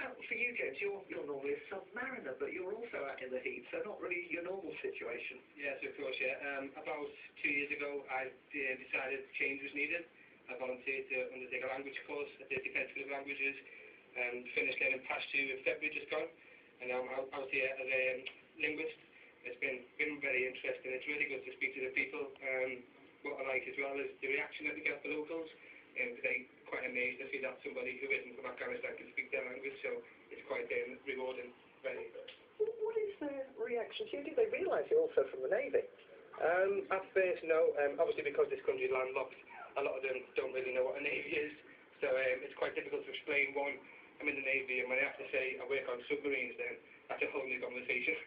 about for you, James? You're normally a submariner, but you're also out in the heat, so not really your normal situation. Yes, of course, yeah. About 2 years ago, I decided change was needed. I volunteered to undertake a language course at the Defence School of Languages and finished getting past due in February just gone. And now I'm out here as a linguist. It's been very interesting. It's really good to speak to the people. What I like as well is the reaction that we get from the locals. They're quite amazed to see that somebody who isn't from Afghanistan can speak their language, so it's quite rewarding. Very good. What is their reaction to you? Do they realise you're also from the Navy? At first, no. Obviously, because this country is landlocked, a lot of them don't really know what a Navy is, so it's quite difficult to explain. One, I'm in the Navy, and when I have to say I work on submarines, then that's a whole new conversation.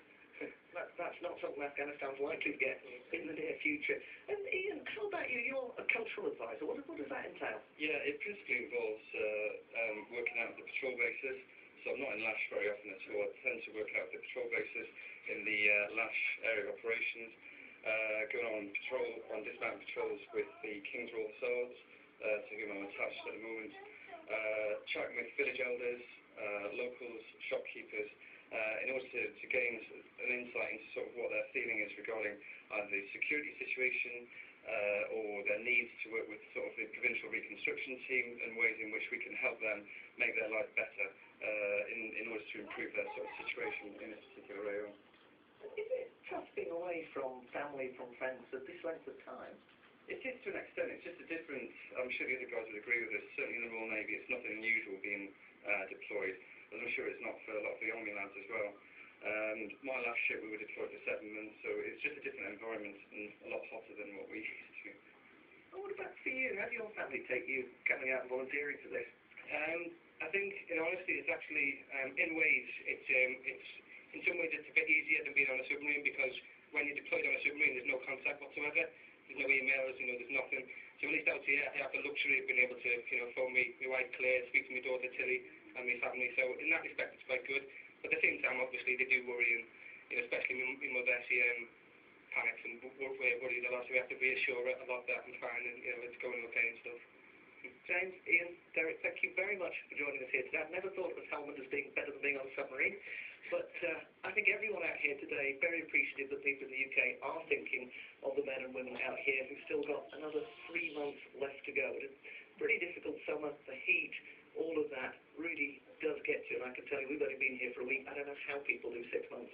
That's not something Afghanistan's likely to get in the near future. And Ian, how about you? You're a cultural advisor. What does that entail? Yeah, it principally involves working out the patrol bases. So I'm not in Lash very often at all. I tend to work out the patrol bases in the Lash area of operations, going on dismount patrols with the King's Royal Swords, to whom I'm attached at the moment, chatting with village elders, locals, shopkeepers, in order to gain an insight into sort of what their feeling is regarding either the security situation or their needs to work with sort of the provincial reconstruction team and ways in which we can help them make their life better in order to improve their sort of situation in this particular area. Is it tough being away from family, from friends at this length of time? It is to an extent. It's just a difference. I'm sure the other guys would agree with this. Certainly in the Royal Navy, it's nothing unusual being deployed. And I'm sure it's not for a lot of the Army lads as well. My last ship we were deployed for 7 months, so it's just a different environment and a lot hotter than what we used to. And what about for you? How do your family take you coming out and volunteering for this? I think, in honesty, it's actually, in ways, it's in some ways it's a bit easier than being on a submarine, because when you're deployed on a submarine, there's no contact whatsoever. There's no emails, there's nothing. So at least out here, I have the luxury of being able to, phone my wife Claire, speak to my daughter Tilly, and my family. So in that respect, it's quite good. But at the same time, obviously, they do worry, and especially my mother, she panics and worries a lot. So we have to reassure her a lot that I'm fine and it's going okay and stuff. James, Ian, Derek, thank you very much for joining us here today. I've never thought of Helmand as being better than being on a submarine, but I think everyone out here today very appreciative that people in the UK are thinking of the men and women out here who've still got another 3 months left to go. It's a pretty difficult summer, the heat, all of that really does get to you, and I can tell you we've only been here for a week. I don't know how people do 6 months.